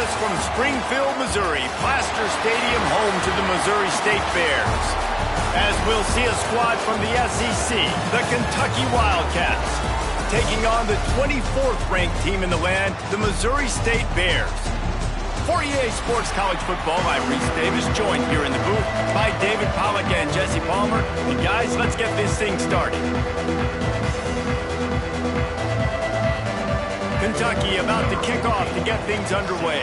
us from Springfield, Missouri, Plaster Stadium, home to the Missouri State Bears. As we'll see a squad from the SEC, the Kentucky Wildcats, taking on the 24th ranked team in the land, the Missouri State Bears. For EA Sports College Football, I'm Reese Davis, joined here in the booth by David Pollack and Jesse Palmer. And guys, let's get this thing started. Kentucky about to kick off to get things underway.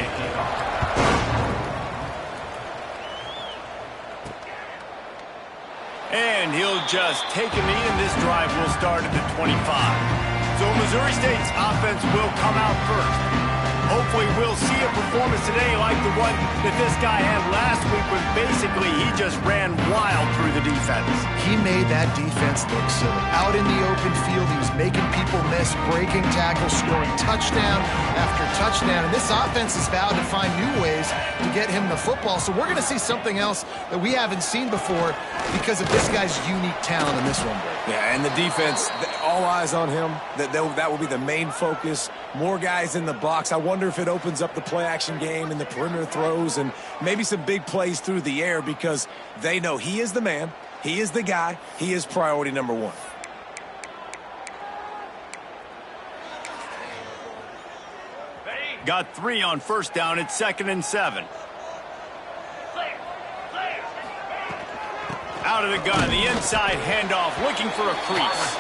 And he'll just take a knee, and this drive will start at the 25. So Missouri State's offense will come out first. Hopefully we'll see a performance today like the one that this guy had last week when basically he just ran wild through the defense. He made that defense look silly. Out in the open field, he was making people miss, breaking tackles, scoring touchdown after touchdown. And this offense has vowed to find new ways to get him the football. So we're going to see something else that we haven't seen before because of this guy's unique talent in this one. Yeah, and the defense, all eyes on him. That will be the main focus. More guys in the box. I wonder if it opens up the play-action game and the perimeter throws and maybe some big plays through the air because they know he is the man, he is the guy, he is priority number one. Got 3 on first down. It's 2nd and 7. Out of the gun, the inside handoff, looking for a crease.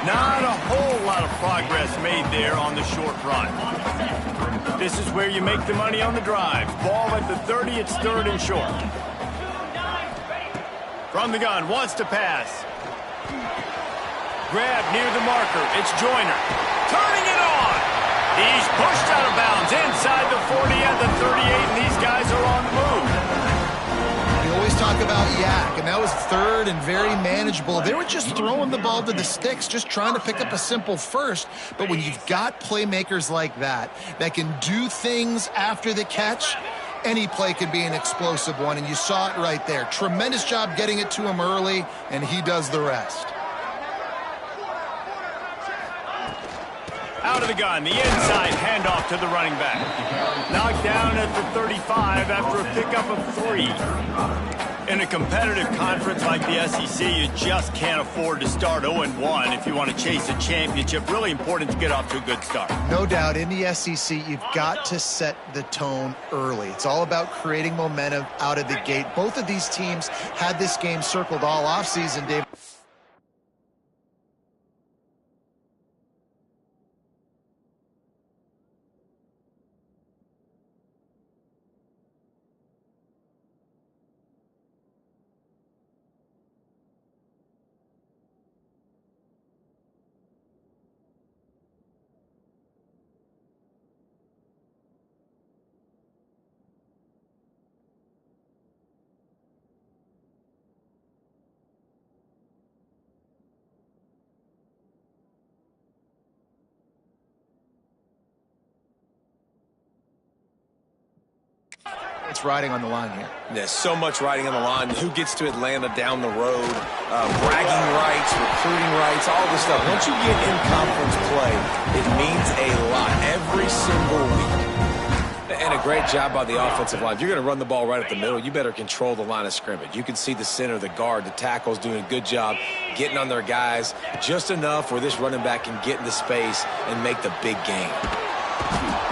Not a whole lot of progress made there on the short run. This is where you make the money on the drive. Ball at the 30, it's 3rd and short. From the gun, wants to pass. Grab near the marker, it's Joyner. Turning it on! He's pushed out of bounds inside the 40 and the 38, and these guys are on the move. Always talk about yak, and that was 3rd and very manageable. They were just throwing the ball to the sticks, just trying to pick up a simple first. But when you've got playmakers like that can do things after the catch, any play can be an explosive one, and you saw it right there. Tremendous job getting it to him early, and he does the rest. Out of the gun, the inside handoff to the running back. Knocked down at the 35 after a pickup of 3. In a competitive conference like the SEC, you just can't afford to start 0-1 if you want to chase a championship. Really important to get off to a good start. No doubt, in the SEC, you've got to set the tone early. It's all about creating momentum out of the gate. Both of these teams had this game circled all offseason, Dave. It's riding on the line here. There's so much riding on the line. Who gets to Atlanta down the road? Bragging rights, recruiting rights, all this stuff. Once you get in conference play, it means a lot every single week. And a great job by the offensive line. If you're going to run the ball right up the middle, you better control the line of scrimmage. You can see the center, the guard, the tackles doing a good job getting on their guys just enough where this running back can get into space and make the big game.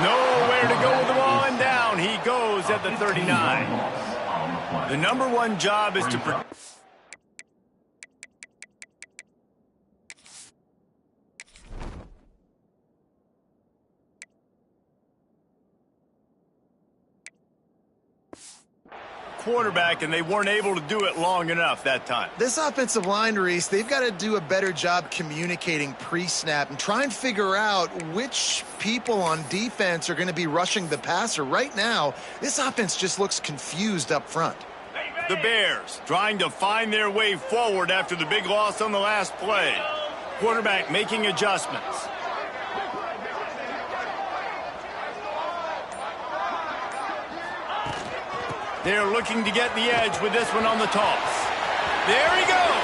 Nowhere to go with the ball, and down he goes at the 39. The number one job is to... quarterback, and they weren't able to do it long enough that time. This offensive line, Reese, they've got to do a better job communicating pre-snap and try and figure out which people on defense are going to be rushing the passer. Right now, this offense just looks confused up front. The Bears trying to find their way forward after the big loss on the last play. Quarterback making adjustments. They're looking to get the edge with this one on the toss. There he goes.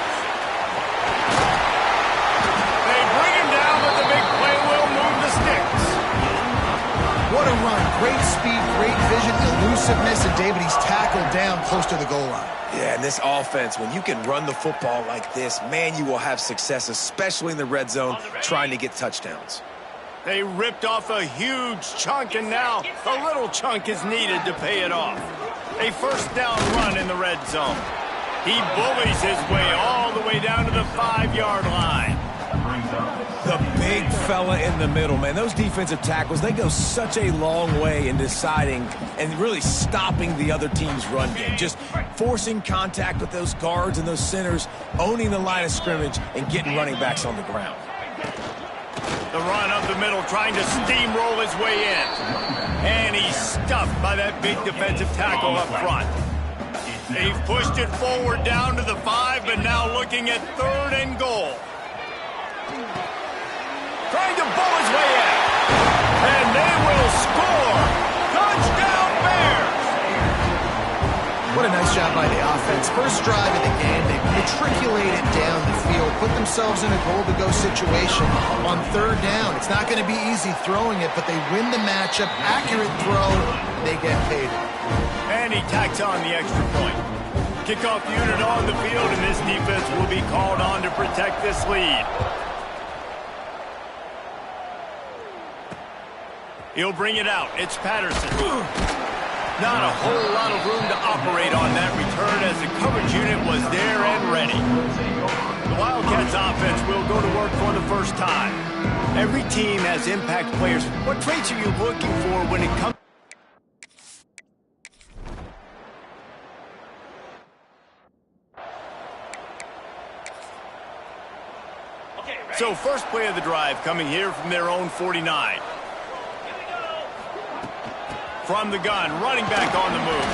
They bring him down, but the big play will move the sticks. What a run. Great speed, great vision, elusiveness, and David, he's tackled down close to the goal line. Yeah, and this offense, when you can run the football like this, man, you will have success, especially in the red zone, trying to get touchdowns. They ripped off a huge chunk, and now a little chunk is needed to pay it off. A first down run in the red zone. He bullies his way all the way down to the 5-yard line. The big fella in the middle, man. Those defensive tackles, they go such a long way in deciding and really stopping the other team's run game. Just forcing contact with those guards and those centers, owning the line of scrimmage, and getting running backs on the ground. The run up the middle, trying to steamroll his way in. And he's stuffed by that big defensive tackle up front. They've pushed it forward down to the 5, but now looking at 3rd and goal. Trying to bull his way in. And they will score. Touchdown Bears! What a nice job by the offense. First drive of the game, they matriculated down the field, put themselves in a goal-to-go situation on 3rd down. It's not going to be easy throwing it, but they win the matchup. Accurate throw, they get paid. And he tacks on the extra point. Kickoff unit on the field, and this defense will be called on to protect this lead. He'll bring it out. It's Patterson. Not a whole lot of room to operate on that return as the coverage unit was there and ready. The Wildcats offense will go to work for the first time. Every team has impact players. What traits are you looking for when it comes? So first play of the drive coming here from their own 49. From the gun, running back on the move.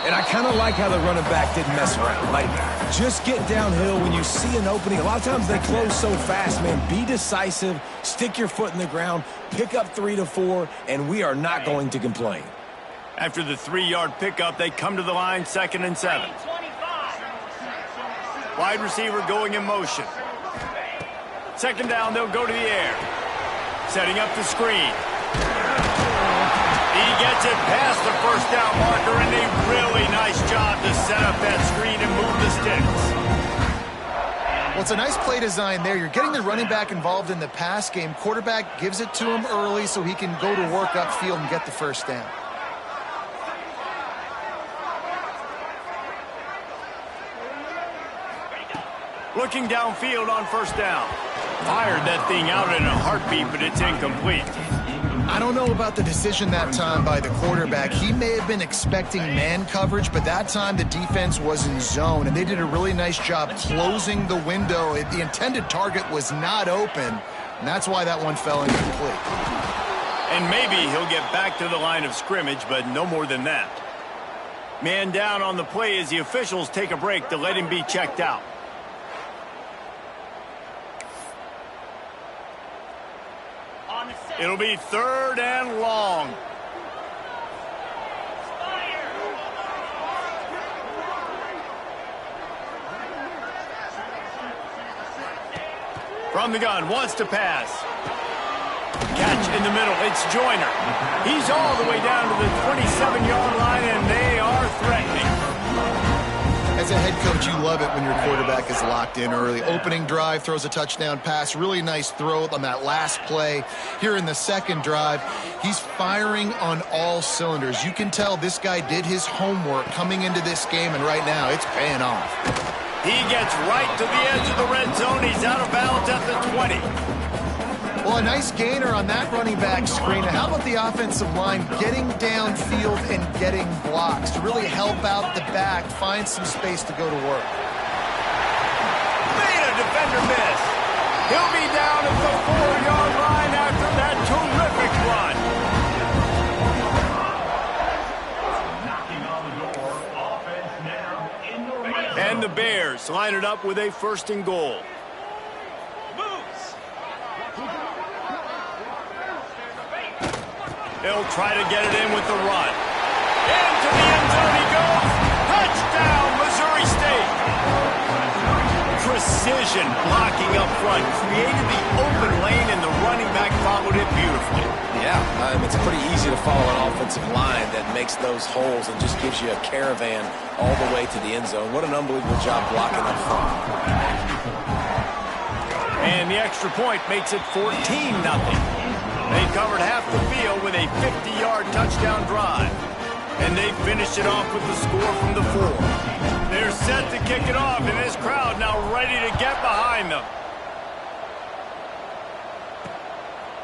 And I kind of like how the running back didn't mess around. Like, just get downhill when you see an opening. A lot of times they close so fast, man. Be decisive, stick your foot in the ground, pick up 3 to 4, and we are not going to complain. After the 3-yard pickup, they come to the line, 2nd and 7. Wide receiver going in motion. 2nd down, they'll go to the air. Setting up the screen. He gets it past the first down marker, and a really nice job to set up that screen and move the sticks. Well, it's a nice play design there. You're getting the running back involved in the pass game. Quarterback gives it to him early so he can go to work upfield and get the first down. Looking downfield on first down. Fired that thing out in a heartbeat, but it's incomplete. I don't know about the decision that time by the quarterback. He may have been expecting man coverage, but that time the defense was in zone, and they did a really nice job closing the window. The intended target was not open, and that's why that one fell incomplete. And maybe he'll get back to the line of scrimmage, but no more than that. Man down on the play as the officials take a break to let him be checked out. It'll be 3rd and long. From the gun, wants to pass. Catch in the middle, it's Joyner. He's all the way down to the 27-yard line, and they are threatening. As a head coach, you love it when your quarterback is locked in early. Opening drive, throws a touchdown pass. Really nice throw on that last play. Here in the 2nd drive, he's firing on all cylinders. You can tell this guy did his homework coming into this game, and right now it's paying off. He gets right to the edge of the red zone. He's out of bounds at the 20. Well, a nice gainer on that running back screen. How about the offensive line getting downfield and getting blocks to really help out the back, find some space to go to work? Made a defender miss. He'll be down at the 4-yard line after that terrific run. And the Bears line it up with a 1st and goal. They'll try to get it in with the run. Into the end zone he goes. Touchdown, Missouri State. Precision blocking up front created the open lane, and the running back followed it beautifully. Yeah, Yeah, it's pretty easy to follow an offensive line that makes those holes and just gives you a caravan all the way to the end zone. What an unbelievable job blocking up front. And the extra point makes it 14-0. They covered half the field with a 50-yard touchdown drive. And they finished it off with the score from the 4. They're set to kick it off, and this crowd now ready to get behind them.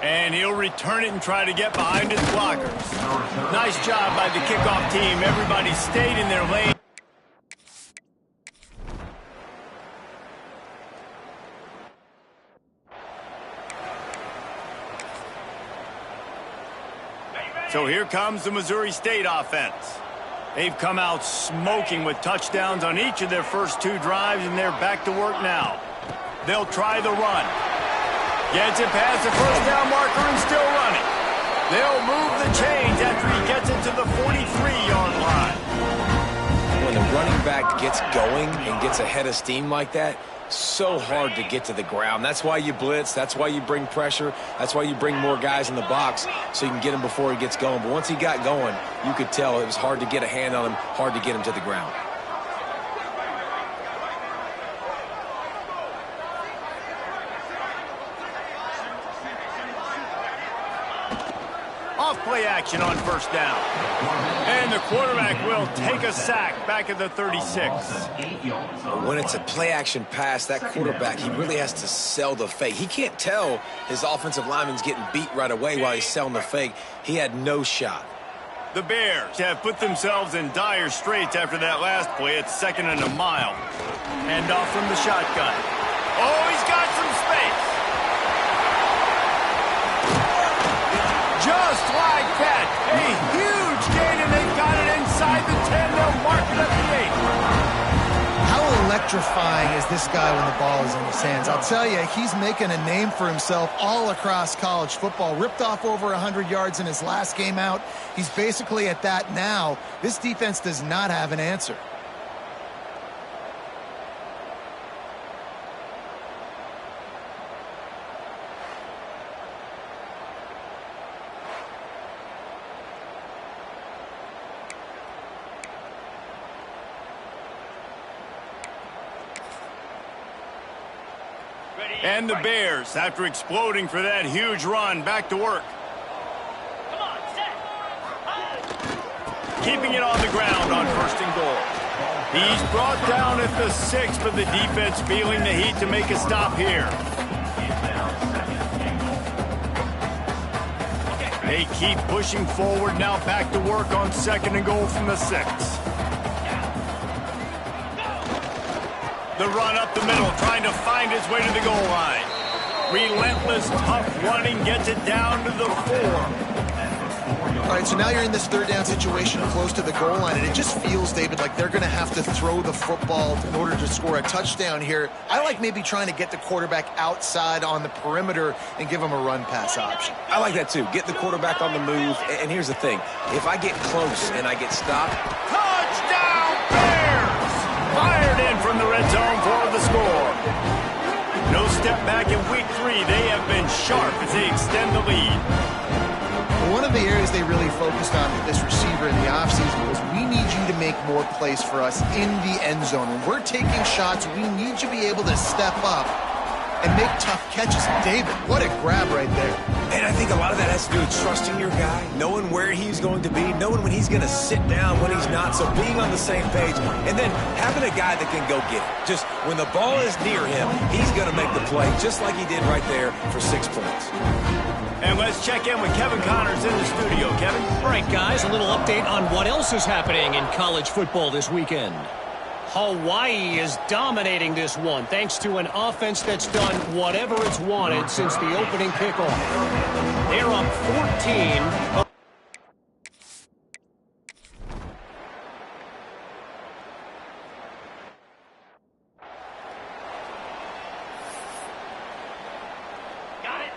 And he'll return it and try to get behind his blockers. Nice job by the kickoff team. Everybody stayed in their lane. So here comes the Missouri State offense. They've come out smoking with touchdowns on each of their first 2 drives, and they're back to work now. They'll try the run. Gets it past the first down marker and still running. They'll move the chains after he gets it to the 43-yard line. When the running back gets going and gets ahead of steam like that, so hard to get to the ground. That's why you blitz. That's why you bring pressure. That's why you bring more guys in the box so you can get him before he gets going. But once he got going, you could tell it was hard to get a hand on him, hard to get him to the ground. Off-play action on first down. And the quarterback will take a sack back at the 36. When it's a play-action pass, that quarterback, he really has to sell the fake. He can't tell his offensive lineman's getting beat right away while he's selling the fake. He had no shot. The Bears have put themselves in dire straits after that last play. It's 2nd and a mile. Hand off from the shotgun. Oh, he's got some space. Just like that, a huge gain, and they've got it inside the 10. They'll mark it at the 8. How electrifying is this guy when the ball is in his hands? I'll tell you, he's making a name for himself all across college football. Ripped off over 100 yards in his last game out. He's basically at that now. This defense does not have an answer. And the Bears, after exploding for that huge run, back to work. Keeping it on the ground on 1st and goal. He's brought down at the 6, but the defense feeling the heat to make a stop here. They keep pushing forward, now back to work on 2nd and goal from the 6. The run up the middle, trying to find his way to the goal line. Relentless, tough running, gets it down to the 4. All right, so now you're in this 3rd down situation close to the goal line, and it just feels, David, like they're going to have to throw the football in order to score a touchdown here. I like maybe trying to get the quarterback outside on the perimeter and give him a run-pass option. I like that, too. Get the quarterback on the move. And here's the thing. If I get close and I get stopped, touchdown Bears! Fired in from the red zone for the score. No step back in week 3. They have been sharp as they extend the lead. One of the areas they really focused on with this receiver in the offseason was we need you to make more plays for us in the end zone. When we're taking shots, we need you to be able to step up and make tough catches. David, what a grab right there. And I think a lot of that has to do with trusting your guy, knowing where he's going to be, knowing when he's going to sit down, when he's not, so being on the same page, and then having a guy that can go get it. Just when the ball is near him, he's going to make the play, just like he did right there for 6 points. And let's check in with Kevin Connors in the studio. Kevin? All right, guys, a little update on what else is happening in college football this weekend. Hawaii is dominating this one thanks to an offense that's done whatever it's wanted since the opening kickoff. They're up 14.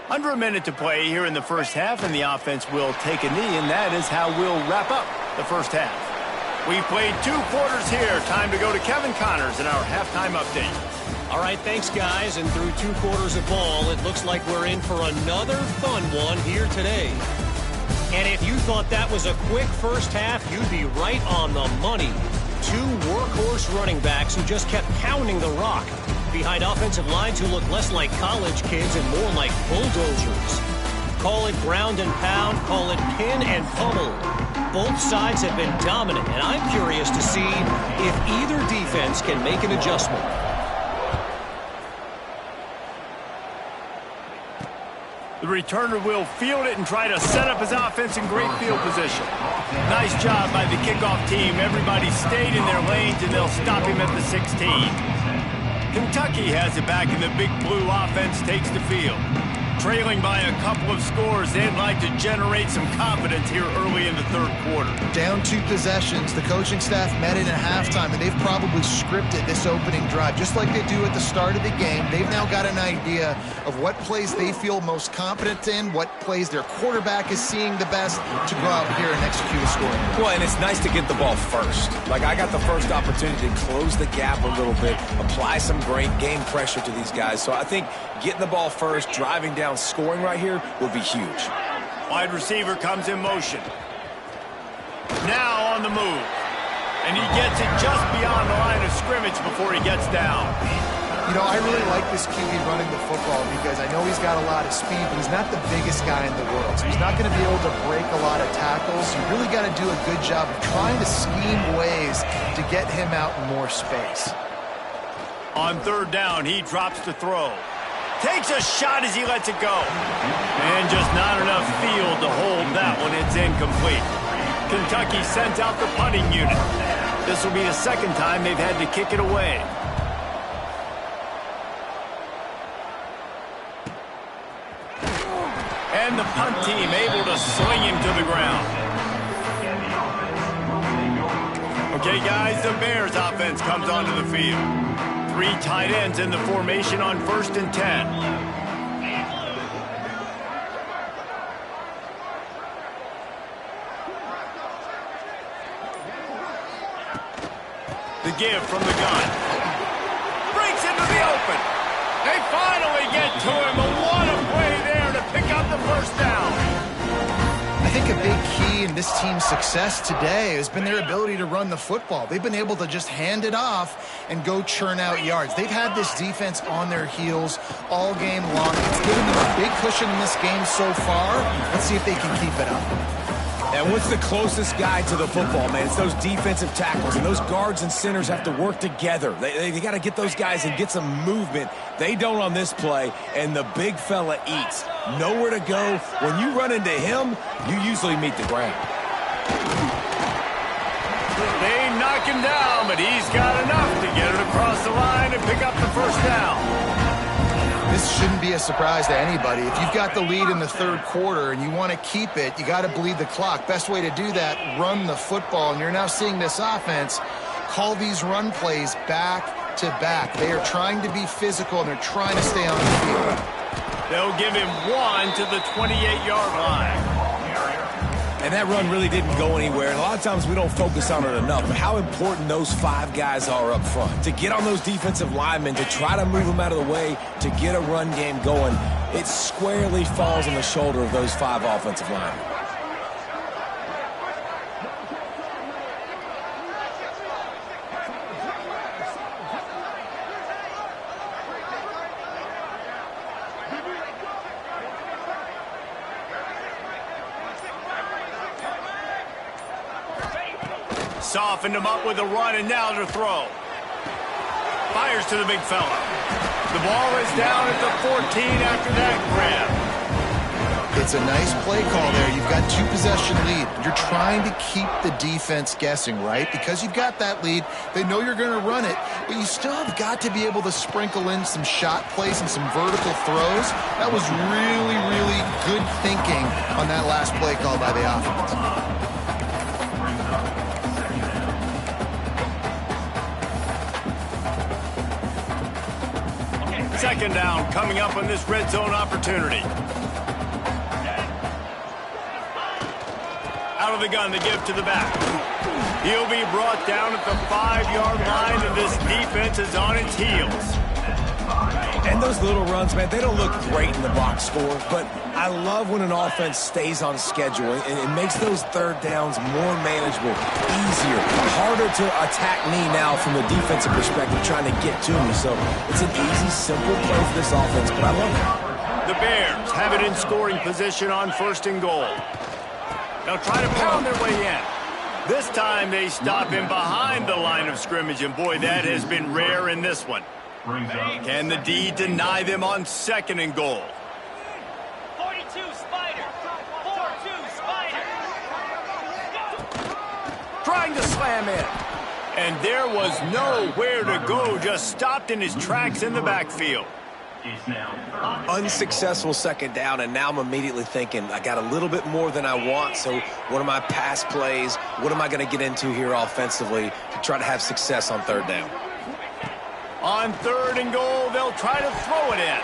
Under a minute to play here in the first half, and the offense will take a knee, and that is how we'll wrap up the first half. We've played 2 quarters here. Time to go to Kevin Connors in our halftime update. All right, thanks, guys. And through 2 quarters of ball, it looks like we're in for another fun one here today. And if you thought that was a quick first half, you'd be right on the money. Two workhorse running backs who just kept pounding the rock behind offensive lines who look less like college kids and more like bulldozers. Call it ground and pound, call it pin and pummel. Both sides have been dominant, and I'm curious to see if either defense can make an adjustment. The returner will field it and try to set up his offense in great field position. Nice job by the kickoff team. Everybody stayed in their lanes, and they'll stop him at the 16. Kentucky has it back, and the Big Blue offense takes the field. Trailing by a couple of scores, they'd like to generate some confidence here early in the third quarter. Down 2 possessions. The coaching staff met it at halftime, and they've probably scripted this opening drive. Just like they do at the start of the game, they've now got an idea of what plays they feel most confident in, what plays their quarterback is seeing the best to go out here and execute a scoring. Well, and it's nice to get the ball first. Like, I got the first opportunity to close the gap a little bit, apply some great game pressure to these guys. So I think getting the ball first, driving down, scoring right here will be huge. Wide receiver comes in motion. Now on the move. And he gets it just beyond the line of scrimmage before he gets down. You know, I really like this QB running the football because I know he's got a lot of speed, but he's not the biggest guy in the world. So he's not going to be able to break a lot of tackles. You really got to do a good job of trying to scheme ways to get him out in more space. On third down, he drops to throw. Takes a shot as he lets it go. And just not enough field to hold that one. It's incomplete. Kentucky sent out the punting unit. This will be the second time they've had to kick it away. And the punt team able to sling him to the ground. Okay, guys, the Bears offense comes onto the field. 3 tight ends in the formation on 1st and 10. The give from the gun. Breaks into the open. They finally get to him, but what a play there to pick up the first down. I think a big key in this team's success today has been their ability to run the football. They've been able to just hand it off and go churn out yards. They've had this defense on their heels all game long. It's given them a big cushion in this game so far. Let's see if they can keep it up. And what's the closest guy to the football, man? It's those defensive tackles, and those guards and centers have to work together. They got to get those guys and get some movement. They don't on this play, and the big fella eats. Nowhere to go. When you run into him, you usually meet the ground. They knock him down, but he's got enough to get it across the line and pick up the first down. This shouldn't be a surprise to anybody. If you've got the lead in the third quarter and you want to keep it, you got to bleed the clock. Best way to do that, run the football. And you're now seeing this offense call these run plays back to back. They are trying to be physical, and they're trying to stay on the field. They'll give him 1 to the 28-yard line. And that run really didn't go anywhere. And a lot of times we don't focus on it enough. But how important those 5 guys are up front. To get on those defensive linemen, to try to move them out of the way, to get a run game going, it squarely falls on the shoulder of those 5 offensive linemen. Softened him up with a run, and now to throw. Fires to the big fella. The ball is down at the 14 after that grab. It's a nice play call there. You've got 2-possession lead. You're trying to keep the defense guessing, right? Because you've got that lead, they know you're going to run it, but you still have got to be able to sprinkle in some shot plays and some vertical throws. That was really, really good thinking on that last play call by the offense. Second down coming up on this red zone opportunity. Out of the gun, the give to the back. He'll be brought down at the 5-yard line, and this defense is on its heels. And those little runs, man, they don't look great in the box score, but I love when an offense stays on schedule, and it makes those third downs more manageable, easier, harder to attack me now from the defensive perspective trying to get to me. So it's an easy, simple play for this offense, but I love it. The Bears have it in scoring position on 1st and goal. They'll try to pound their way in. This time they stop him behind the line of scrimmage, and boy, that has been rare in this one. Can the D deny them on 2nd and goal? 42 Spider. 4-2 Spider. Trying to slam in. And there was nowhere to go, just stopped in his tracks in the backfield. Unsuccessful 2nd down, and now I'm immediately thinking, I got a little bit more than I want, so what are my pass plays? What am I going to get into here offensively to try to have success on 3rd down? On 3rd and goal, they'll try to throw it in.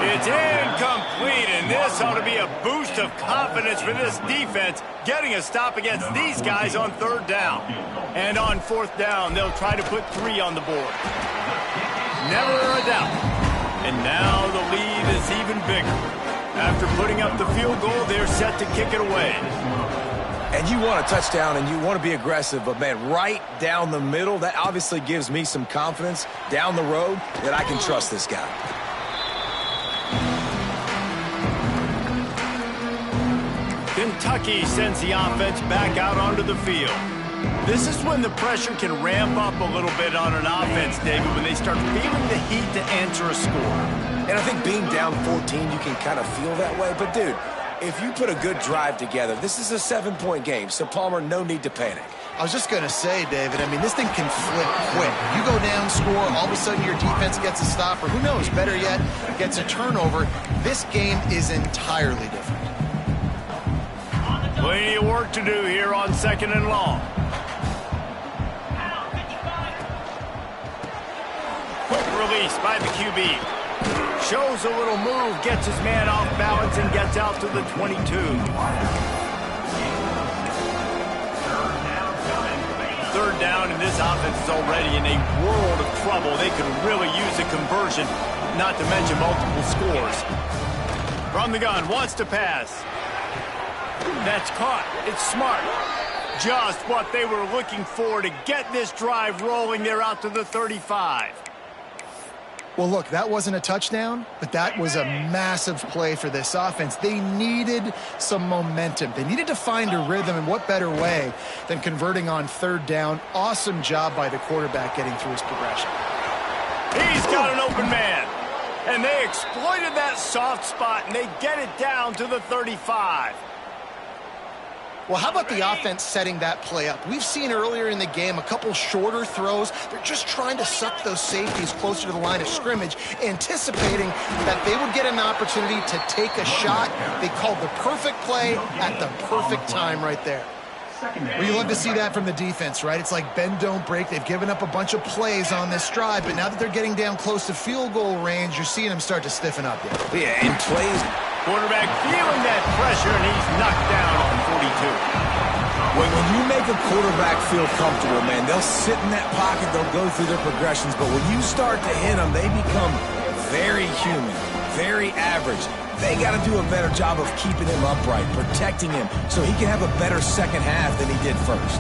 It's incomplete, and this ought to be a boost of confidence for this defense, getting a stop against these guys on 3rd down. And on 4th down, they'll try to put 3 on the board. Never a doubt. And now the lead is even bigger. After putting up the field goal, they're set to kick it away. And you want a touchdown and you want to be aggressive, but man, right down the middle, that obviously gives me some confidence down the road that I can trust this guy. Kentucky sends the offense back out onto the field. This is when the pressure can ramp up a little bit on an offense, David, when they start feeling the heat to answer a score. And I think being down 14, you can kind of feel that way. But, dude, if you put a good drive together, this is a 7-point game. So, Palmer, no need to panic. I was just going to say, David, I mean, this thing can flip quick. You go down, score, all of a sudden your defense gets a stop, or who knows, better yet, gets a turnover. This game is entirely different. Plenty of work to do here on 2nd and long. Quick release by the QB. Shows a little move, gets his man off balance, and gets out to the 22. 3rd down, and this offense is already in a world of trouble. They could really use a conversion, not to mention multiple scores. From the gun, wants to pass. That's caught. It's smart. Just what they were looking for to get this drive rolling. They're out to the 35. Well, look, that wasn't a touchdown, but that was a massive play for this offense. They needed some momentum. They needed to find a rhythm, and what better way than converting on 3rd down. Awesome job by the quarterback getting through his progression. He's got an open man, and they exploited that soft spot, and they get it down to the 35. Well, how about the offense setting that play up? We've seen earlier in the game a couple shorter throws. They're just trying to suck those safeties closer to the line of scrimmage, anticipating that they would get an opportunity to take a shot. They called the perfect play at the perfect time right there. Well, you love to see that from the defense, right? It's like bend, don't break. They've given up a bunch of plays on this drive, but now that they're getting down close to field goal range, you're seeing them start to stiffen up. Yeah, and plays. Quarterback feeling that pressure, and he's knocked down on 42. When you make a quarterback feel comfortable, man, they'll sit in that pocket, they'll go through their progressions, but when you start to hit them, they become very human, very average. They got to do a better job of keeping him upright, protecting him, so he can have a better second half than he did first.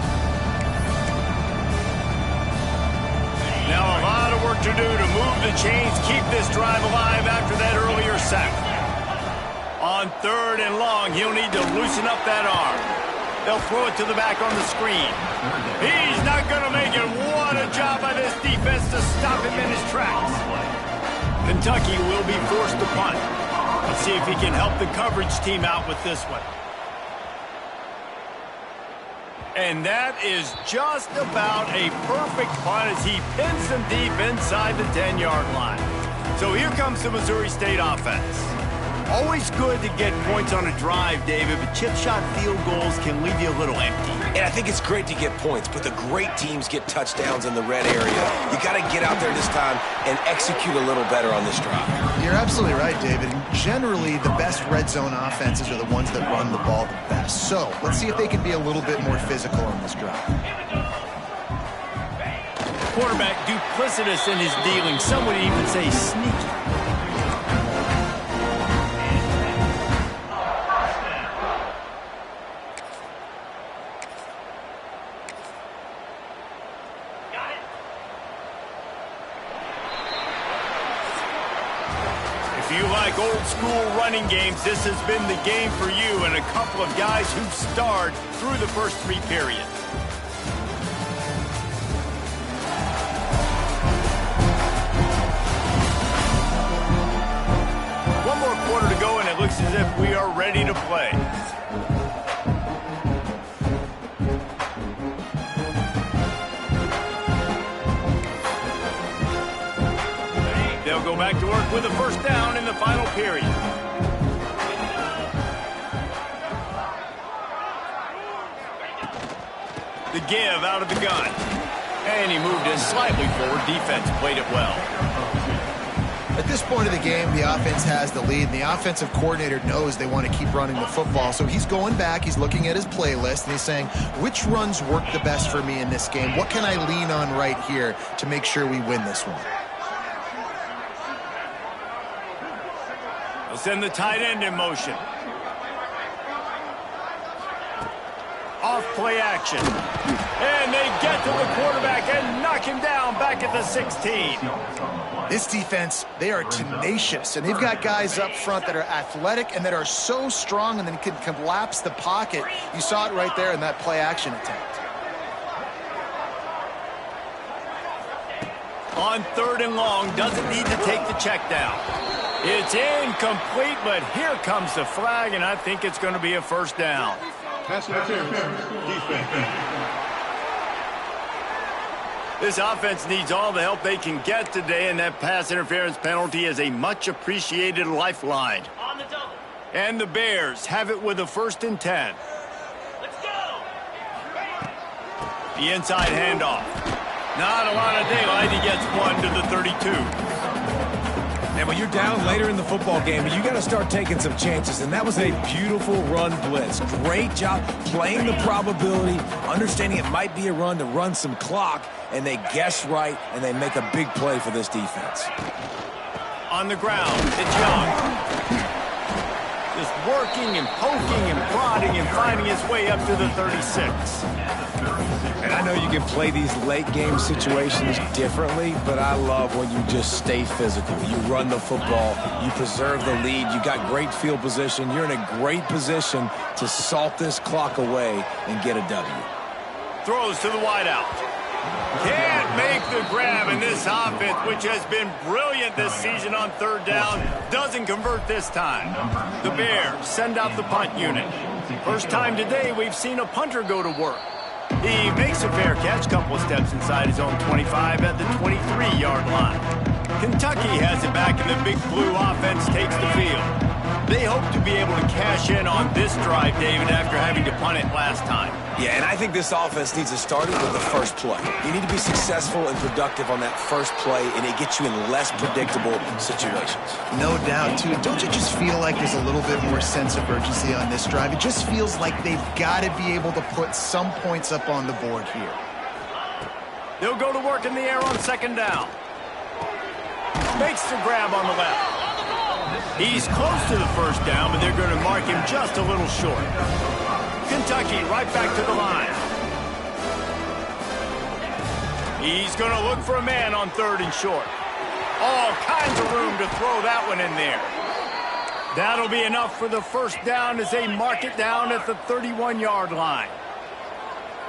Now a lot of work to do to move the chains, keep this drive alive after that earlier sack. On 3rd and long, he'll need to loosen up that arm. They'll throw it to the back on the screen. He's not going to make it. What a job by this defense to stop him in his tracks. Kentucky will be forced to punt. Let's see if he can help the coverage team out with this one. And that is just about a perfect punt as he pins them deep inside the 10-yard line. So here comes the Missouri State offense. Always good to get points on a drive, David, but chip shot field goals can leave you a little empty. And I think it's great to get points, but the great teams get touchdowns in the red area. You got to get out there this time and execute a little better on this drive. You're absolutely right, David. Generally, the best red zone offenses are the ones that run the ball the best. So let's see if they can be a little bit more physical on this drive. Quarterback duplicitous in his dealing. Some would even say sneaky. If you like old-school running games, this has been the game for you and a couple of guys who've starred through the first 3 periods. One more quarter to go, and it looks as if we are ready to play. They'll go back to work with a first down in the final period. The give out of the gun. And he moved it slightly forward. Defense played it well. At this point of the game, the offense has the lead, and the offensive coordinator knows they want to keep running the football. So he's going back, he's looking at his playlist, and he's saying, which runs work the best for me in this game? What can I lean on right here to make sure we win this one? They'll send the tight end in motion. Off play action. And they get to the quarterback and knock him down back at the 16. This defense, they are tenacious, and they've got guys up front that are athletic and that are so strong and then can collapse the pocket. You saw it right there in that play action attempt. On 3rd and long, doesn't need to take the check down. It's incomplete, but here comes the flag, and I think it's going to be a first down. Pass interference. Defense. This offense needs all the help they can get today, and that pass interference penalty is a much-appreciated lifeline. On the double. And the Bears have it with a 1st and 10. Let's go. The inside handoff. Not a lot of daylight. He gets one to the 32. And when you're down later in the football game, you got to start taking some chances. And that was a beautiful run blitz. Great job playing the probability, understanding it might be a run to run some clock, and they guess right, and they make a big play for this defense. On the ground, it's Young. Just working and poking and prodding and finding his way up to the 36. And I know you can play these late game situations differently, but I love when you just stay physical. You run the football, you preserve the lead, you got great field position, you're in a great position to salt this clock away and get a W. Throws to the wideout. Can't make the grab, and this offense, which has been brilliant this season on 3rd down, doesn't convert this time. The Bears send out the punt unit. First time today we've seen a punter go to work. He makes a fair catch, couple of steps inside his own 25 at the 23-yard line. Kentucky has it back, and the Big Blue offense takes the field. They hope to be able to cash in on this drive, David, after having to punt it last time. Yeah, and I think this offense needs to start it with the first play. You need to be successful and productive on that first play, and it gets you in less predictable situations. No doubt, too. Don't you just feel like there's a little bit more sense of urgency on this drive? It just feels like they've got to be able to put some points up on the board here. They'll go to work in the air on 2nd down. Makes the grab on the left. He's close to the first down, but they're going to mark him just a little short. Kentucky right back to the line. He's going to look for a man on 3rd and short. All kinds of room to throw that one in there. That'll be enough for the first down as they mark it down at the 31-yard line.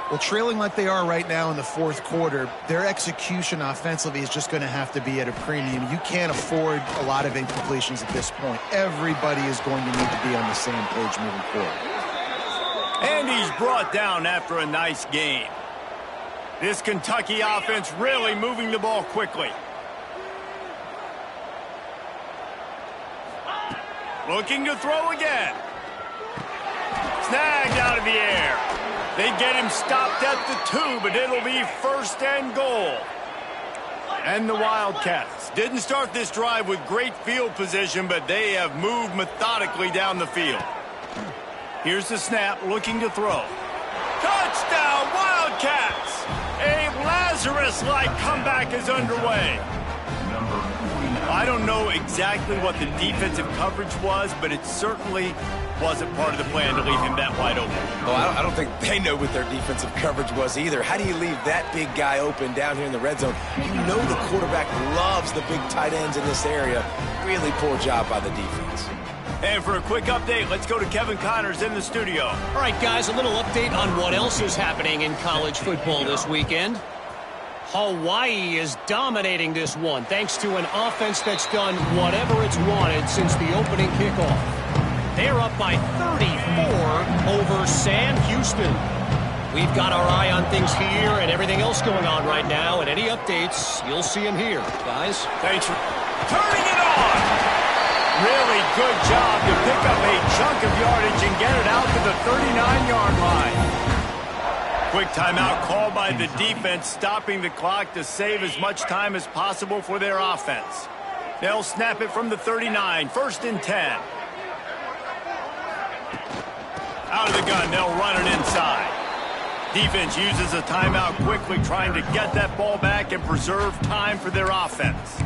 Well, trailing like they are right now in the 4th quarter, their execution offensively is just going to have to be at a premium. You can't afford a lot of incompletions at this point. Everybody is going to need to be on the same page moving forward. And he's brought down after a nice game. This Kentucky offense really moving the ball quickly. Looking to throw again. Snagged out of the air. They get him stopped at the 2, but it'll be 1st and goal. And the Wildcats didn't start this drive with great field position, but they have moved methodically down the field. Here's the snap, looking to throw. Touchdown, Wildcats! A Lazarus-like comeback is underway. I don't know exactly what the defensive coverage was, but it certainly wasn't part of the plan to leave him that wide open. Well, I don't think they know what their defensive coverage was either. How do you leave that big guy open down here in the red zone? You know the quarterback loves the big tight ends in this area. Really poor job by the defense. And for a quick update, let's go to Kevin Connors in the studio. All right, guys, a little update on what else is happening in college football this weekend. Hawaii is dominating this one thanks to an offense that's done whatever it's wanted since the opening kickoff. They're up by 34 over Sam Houston. We've got our eye on things here and everything else going on right now, and any updates, you'll see them here, guys. Thanks for turning it on. Really good job to pick up a chunk of yardage and get it out to the 39-yard line. Quick timeout called by the defense, stopping the clock to save as much time as possible for their offense. They'll snap it from the 39, 1st and 10. Out of the gun, they'll run it inside. Defense uses a timeout quickly, trying to get that ball back and preserve time for their offense.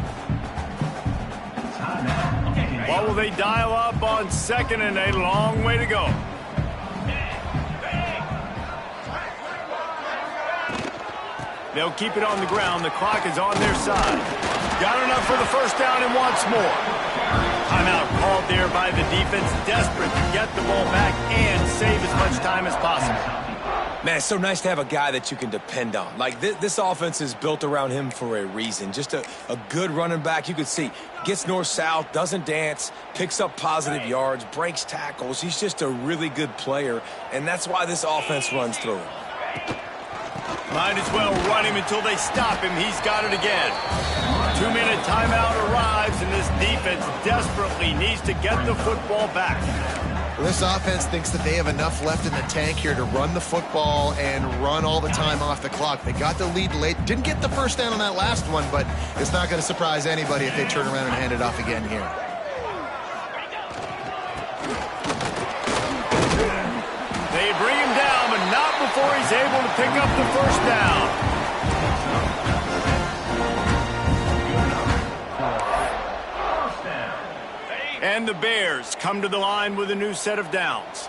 What will they dial up on 2nd and a long way to go? They'll keep it on the ground. The clock is on their side. Got enough for the 1st down and wants more. Timeout called there by the defense, desperate to get the ball back and save as much time as possible. Man, it's so nice to have a guy that you can depend on. Like, this offense is built around him for a reason. Just a good running back. You could see, gets north-south, doesn't dance, picks up positive yards, breaks tackles. He's just a really good player, and that's why this offense runs through him. Might as well run him until they stop him. He's got it again. 2-minute timeout arrives, and this defense desperately needs to get the football back. Well, this offense thinks that they have enough left in the tank here to run the football and run all the time off the clock. They got the lead late. Didn't get the 1st down on that last one, but it's not going to surprise anybody if they turn around and hand it off again here. They bring him down, but not before he's able to pick up the 1st down. And the Bears come to the line with a new set of downs.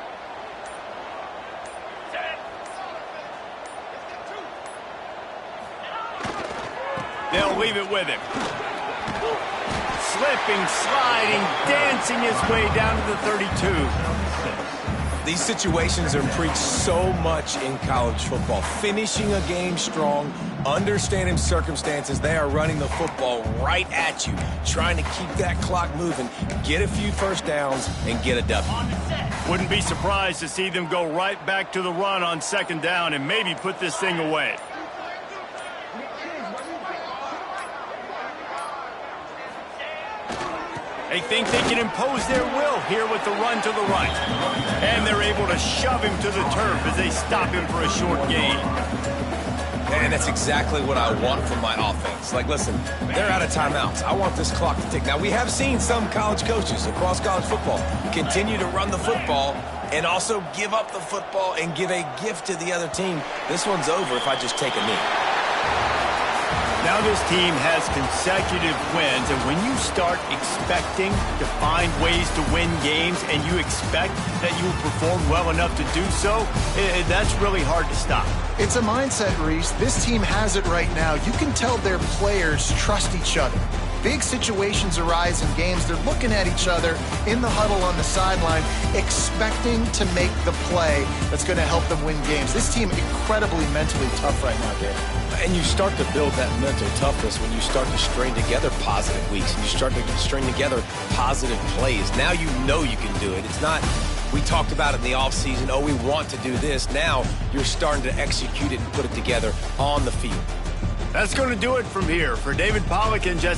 They'll leave it with him. Slipping, sliding, dancing his way down to the 32. These situations are preached so much in college football. Finishing a game strong, understanding circumstances. They are running the football right at you, trying to keep that clock moving, get a few 1st downs, and get a W. Wouldn't be surprised to see them go right back to the run on 2nd down and maybe put this thing away. They think they can impose their will here with the run to the right. And they're able to shove him to the turf as they stop him for a short gain. And that's exactly what I want from my offense. Like, listen, they're out of timeouts. I want this clock to tick. Now, we have seen some college coaches across college football continue to run the football and also give up the football and give a gift to the other team. This one's over if I just take a knee. Now this team has consecutive wins, and when you start expecting to find ways to win games and you expect that you will perform well enough to do so, that's really hard to stop. It's a mindset, Reese. This team has it right now. You can tell their players trust each other. Big situations arise in games. They're looking at each other in the huddle on the sideline, expecting to make the play that's going to help them win games. This team incredibly mentally tough right now, Dave. And you start to build that mental toughness when you start to string together positive weeks and you start to string together positive plays. Now you know you can do it. It's not, we talked about it in the offseason, oh, we want to do this. Now you're starting to execute it and put it together on the field. That's going to do it from here. For David Pollack and Jesse